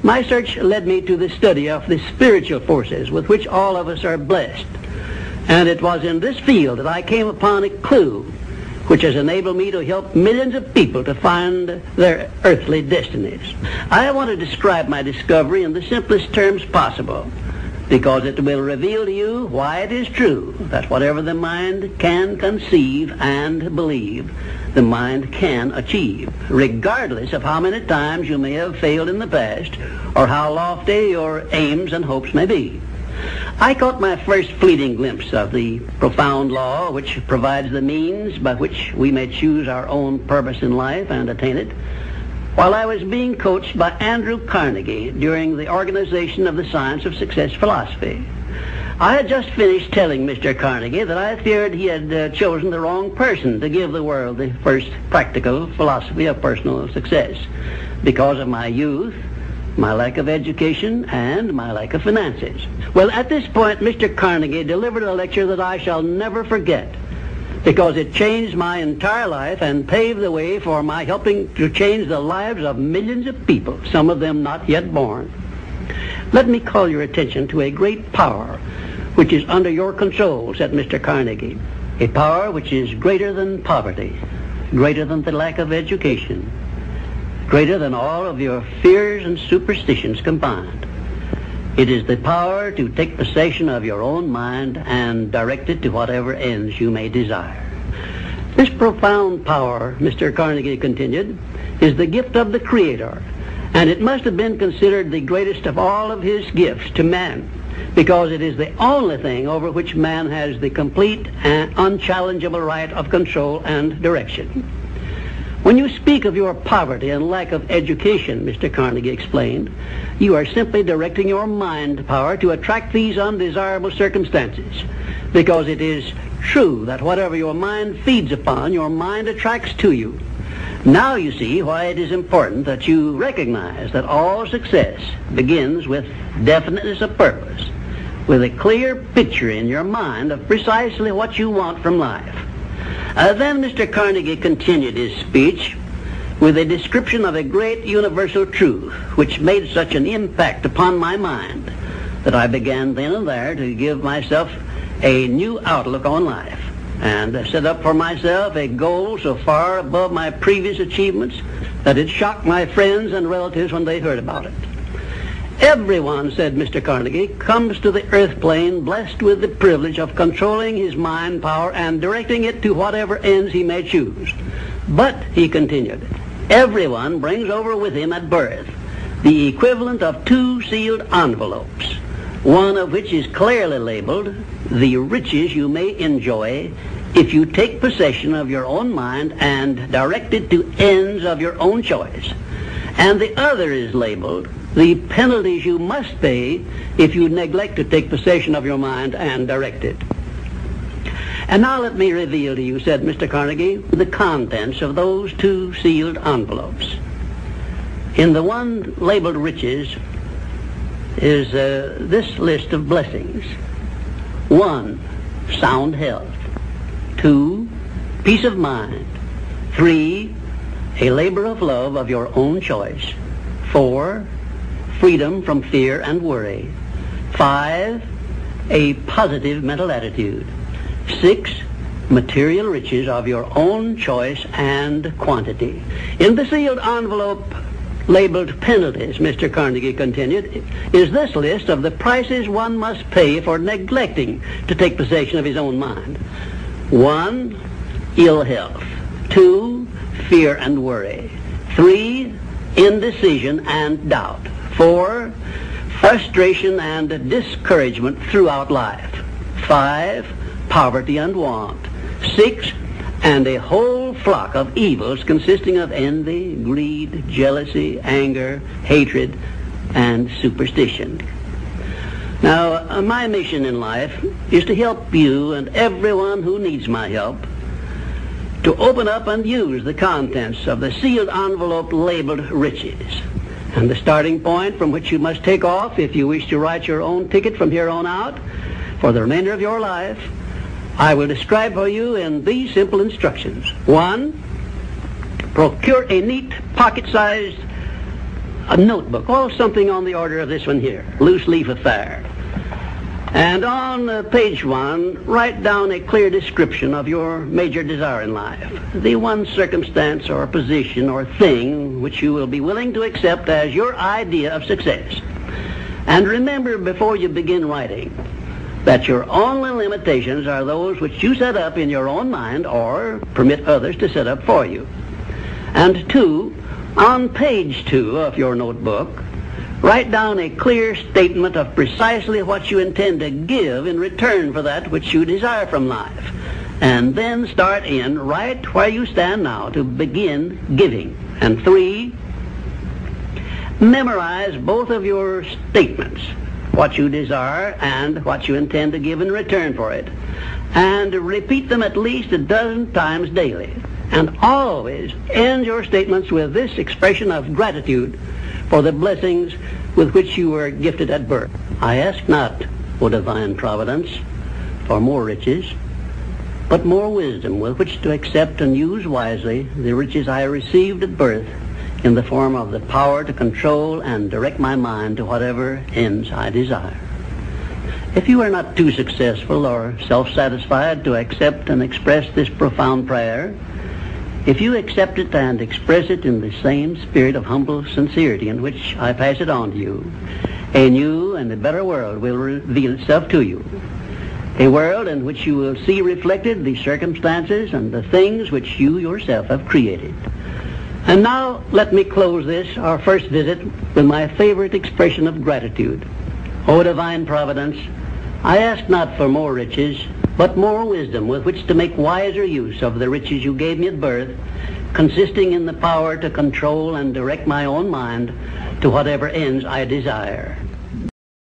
My search led me to the study of the spiritual forces with which all of us are blessed. And it was in this field that I came upon a clue which has enabled me to help millions of people to find their earthly destinies. I want to describe my discovery in the simplest terms possible, because it will reveal to you why it is true that whatever the mind can conceive and believe, the mind can achieve, regardless of how many times you may have failed in the past or how lofty your aims and hopes may be. I caught my first fleeting glimpse of the profound law which provides the means by which we may choose our own purpose in life and attain it while I was being coached by Andrew Carnegie during the organization of the Science of Success philosophy. I had just finished telling Mr. Carnegie that I feared he had chosen the wrong person to give the world the first practical philosophy of personal success because of my youth, my lack of education, and my lack of finances. Well, at this point, Mr. Carnegie delivered a lecture that I shall never forget because it changed my entire life and paved the way for my helping to change the lives of millions of people, some of them not yet born. Let me call your attention to a great power which is under your control, said Mr. Carnegie. A power which is greater than poverty, greater than the lack of education, greater than all of your fears and superstitions combined. It is the power to take possession of your own mind and direct it to whatever ends you may desire. This profound power, Mr. Carnegie continued, is the gift of the Creator, and it must have been considered the greatest of all of his gifts to man, because it is the only thing over which man has the complete and unchallengeable right of control and direction. When you speak of your poverty and lack of education, Mr. Carnegie explained, you are simply directing your mind power to attract these undesirable circumstances, because it is true that whatever your mind feeds upon, your mind attracts to you. Now you see why it is important that you recognize that all success begins with definiteness of purpose, with a clear picture in your mind of precisely what you want from life. Then Mr. Carnegie continued his speech with a description of a great universal truth which made such an impact upon my mind that I began then and there to give myself a new outlook on life and set up for myself a goal so far above my previous achievements that it shocked my friends and relatives when they heard about it. Everyone, said Mr. Carnegie, comes to the earth plane blessed with the privilege of controlling his mind power and directing it to whatever ends he may choose. But, he continued, everyone brings over with him at birth the equivalent of 2 sealed envelopes, one of which is clearly labeled, the riches you may enjoy if you take possession of your own mind and direct it to ends of your own choice. And the other is labeled, the penalties you must pay if you neglect to take possession of your mind and direct it. And now let me reveal to you, said Mr. Carnegie, the contents of those 2 sealed envelopes. In the one labeled riches is this list of blessings. 1, sound health. 2, peace of mind. 3, a labor of love of your own choice. 4, freedom from fear and worry. 5, a positive mental attitude. 6, material riches of your own choice and quantity. In the sealed envelope labeled penalties, Mr. Carnegie continued, is this list of the prices one must pay for neglecting to take possession of his own mind. 1, ill health. 2, fear and worry. 3, indecision and doubt. 4, frustration and discouragement throughout life. 5, poverty and want. 6, and a whole flock of evils consisting of envy, greed, jealousy, anger, hatred, and superstition. Now, my mission in life is to help you and everyone who needs my help to open up and use the contents of the sealed envelope labeled riches. And the starting point from which you must take off if you wish to write your own ticket from here on out for the remainder of your life, I will describe for you in these simple instructions. 1, procure a neat pocket-sized a notebook, oh, something on the order of this one here, loose leaf affair. And on page 1, write down a clear description of your major desire in life, the one circumstance or position or thing which you will be willing to accept as your idea of success. And remember before you begin writing that your only limitations are those which you set up in your own mind or permit others to set up for you. And 2, on page 2 of your notebook, write down a clear statement of precisely what you intend to give in return for that which you desire from life. And then start in right where you stand now to begin giving. And 3, memorize both of your statements, what you desire and what you intend to give in return for it. And repeat them at least a dozen times daily. And always end your statements with this expression of gratitude for the blessings with which you were gifted at birth. I ask not, O divine providence, for more riches, but more wisdom with which to accept and use wisely the riches I received at birth in the form of the power to control and direct my mind to whatever ends I desire. If you are not too successful or self-satisfied to accept and express this profound prayer, if you accept it and express it in the same spirit of humble sincerity in which I pass it on to you, a new and a better world will reveal itself to you. A world in which you will see reflected the circumstances and the things which you yourself have created. And now let me close this, our first visit, with my favorite expression of gratitude. O divine providence, I ask not for more riches, but more wisdom with which to make wiser use of the riches you gave me at birth, consisting in the power to control and direct my own mind to whatever ends I desire.